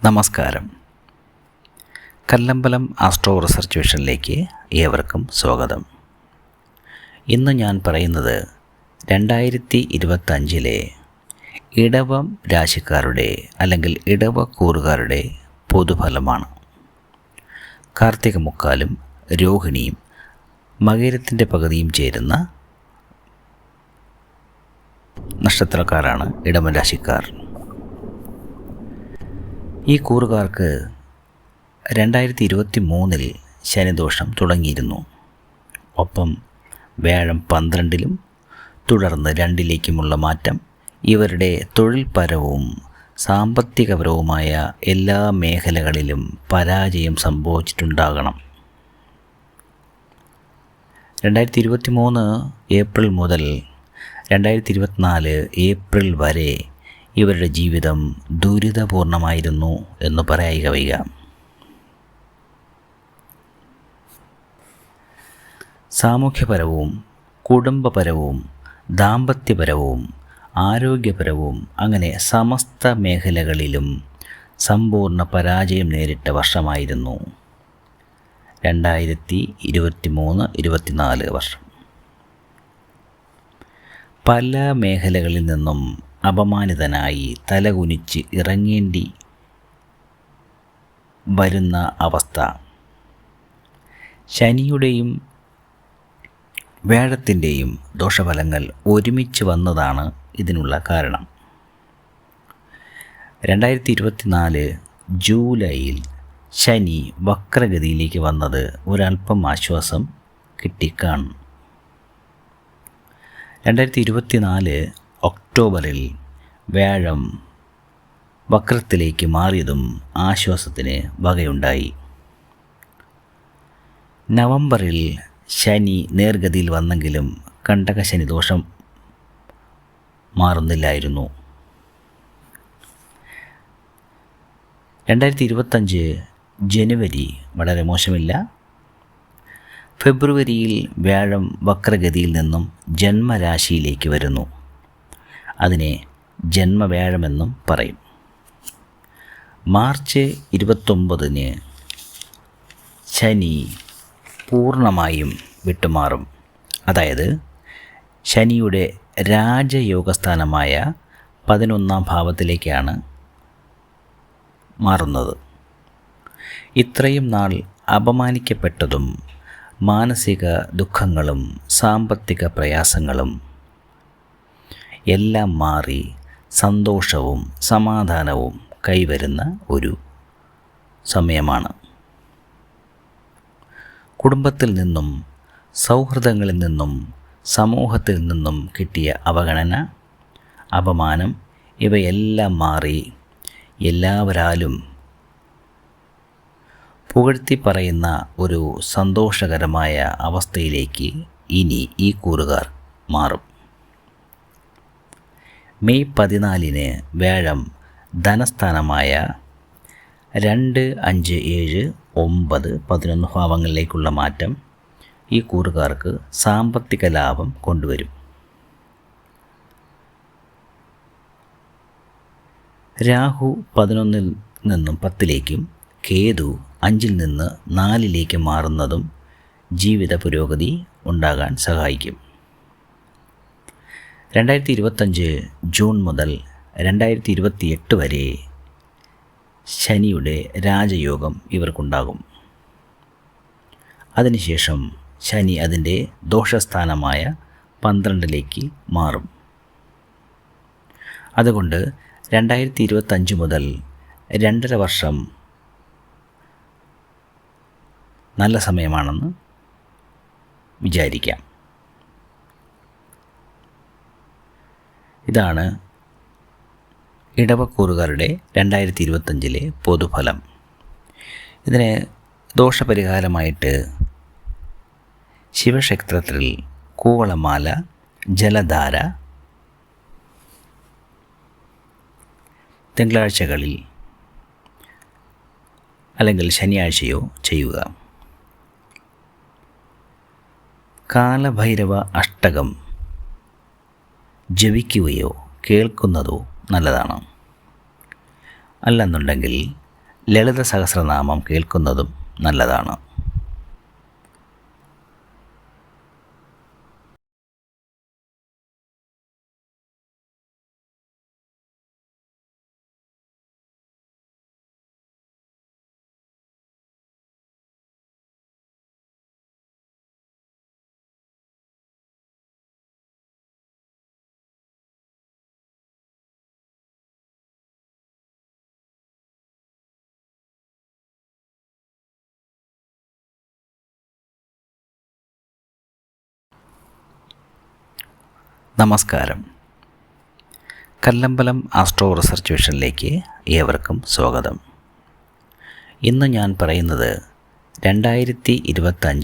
നമസ്കാരം. Kallambalam astro research വിഷനിലേക്ക് ഏവർക്കും സ്വാഗതം. ഇന്ന് ഞാൻ പറയുന്നത് 2025 ഇടവം രാശിക്കാരുടെ അല്ലെങ്കിൽ ഇടവക്കൂറുകാരുടെ പൊതുഫലമാണ്. കാർത്തിക മുക്കാലും രോഹിണിയും മകരത്തിൻ്റെ പകുതിയും ചേരുന്ന നക്ഷത്രക്കാരാണ് ഇടവം രാശിക്കാർ. ഈ കൂറുകാർക്ക് 2023 ശനിദോഷം തുടങ്ങിയിരുന്നു. ഒപ്പം വ്യാഴം 12 തുടർന്ന് 2 മാറ്റം ഇവരുടെ തൊഴിൽപരവും സാമ്പത്തികപരവുമായ എല്ലാ മേഖലകളിലും പരാജയം സംഭവിച്ചിട്ടുണ്ടാകണം. 2023 ഏപ്രിൽ മുതൽ 2024 ഏപ്രിൽ വരെ ഇവരുടെ ജീവിതം ദുരിതപൂർണമായിരുന്നു എന്ന് പറയുക വയ്യ. സാമൂഹ്യപരവും കുടുംബപരവും ദാമ്പത്യപരവും ആരോഗ്യപരവും അങ്ങനെ സമസ്ത മേഖലകളിലും സമ്പൂർണ്ണ പരാജയം നേരിട്ട വർഷമായിരുന്നു 2023-24 വർഷം. പല മേഖലകളിൽ നിന്നും അപമാനിതനായി തലകുനിച്ച് ഇറങ്ങേണ്ടി വരുന്ന അവസ്ഥ ശനിയുടെയും വ്യാഴത്തിൻ്റെയും ദോഷഫലങ്ങൾ ഒരുമിച്ച് വന്നതാണ് ഇതിനുള്ള കാരണം. 2024 ജൂലൈയിൽ ശനി വക്രഗതിയിലേക്ക് വന്നത് ഒരല്പം ആശ്വാസം കിട്ടിക്കാണും. 2024 ഒക്ടോബറിൽ വ്യാഴം വക്രത്തിലേക്ക് മാറിയതും ആശ്വാസത്തിന് വകയുണ്ടായി. നവംബറിൽ ശനി നേർഗതിയിൽ വന്നെങ്കിലും കണ്ടക ശനി ദോഷം മാറുന്നില്ലായിരുന്നു. 2025 ജനുവരി വളരെ മോശമില്ല. ഫെബ്രുവരിയിൽ വ്യാഴം വക്രഗതിയിൽ നിന്നും ജന്മരാശിയിലേക്ക് വരുന്നു. അതിനെ ജന്മവ്യാഴമെന്നും പറയും. മാർച്ച് 29 ശനി പൂർണ്ണമായും വിട്ടുമാറും. അതായത് ശനിയുടെ രാജയോഗസ്ഥാനമായ 11ാം ഭാവത്തിലേക്കാണ് മാറുന്നത്. ഇത്രയും നാൾ അപമാനിക്കപ്പെട്ടതും മാനസിക ദുഃഖങ്ങളും സാമ്പത്തിക പ്രയാസങ്ങളും എല്ലാം മാറി സന്തോഷവും സമാധാനവും കൈവരുന്ന ഒരു സമയമാണ്. കുടുംബത്തിൽ നിന്നും സൗഹൃദങ്ങളിൽ നിന്നും സമൂഹത്തിൽ നിന്നും കിട്ടിയ അവഗണന, അപമാനം ഇവയെല്ലാം മാറി എല്ലാവരാലും പുകഴ്ത്തി പറയുന്ന ഒരു സന്തോഷകരമായ അവസ്ഥയിലേക്ക് ഇനി ഈ കൂറുകാർ മാറും. മെയ് 14 വ്യാഴം ധനസ്ഥാനമായ 2, 5, 7, 9, 11 ഭാവങ്ങളിലേക്കുള്ള മാറ്റം ഈ കൂറുകാർക്ക് സാമ്പത്തിക ലാഭം കൊണ്ടുവരും. രാഹു 11 നിന്നും 10ലേക്കും കേതു 5 നിന്ന് 4 മാറുന്നതും ജീവിത പുരോഗതി ഉണ്ടാകാൻ സഹായിക്കും. 2025 ജൂൺ മുതൽ 2028 വരെ ശനിയുടെ രാജയോഗം ഇവർക്കുണ്ടാകും. അതിനുശേഷം ശനി അതിൻ്റെ ദോഷസ്ഥാനമായ 12ലേക്ക് മാറും. അതുകൊണ്ട് 2025 മുതൽ 2.5 വർഷം നല്ല സമയമാണെന്ന് വിചാരിക്കാം. ഇതാണ് ഇടവക്കൂറുകാരുടെ 2025 പൊതുഫലം. ഇതിന് ദോഷപരിഹാരമായിട്ട് ശിവക്ഷേത്രത്തിൽ കൂവളമാല, ജലധാര തിങ്കളാഴ്ചകളിൽ അല്ലെങ്കിൽ ശനിയാഴ്ചയോ ചെയ്യുക. കാലഭൈരവ അഷ്ടകം ജപിക്കുകയോ കേൾക്കുന്നതോ നല്ലതാണ്. അല്ലെന്നുണ്ടെങ്കിൽ ലളിത സഹസ്രനാമം കേൾക്കുന്നതും നല്ലതാണ്. നമസ്കാരം. കല്ലമ്പലം ആസ്ട്രോ റിസർച്ച് വിഷനിലേക്ക് ഏവർക്കും സ്വാഗതം. ഇന്ന് ഞാൻ പറയുന്നത് 2025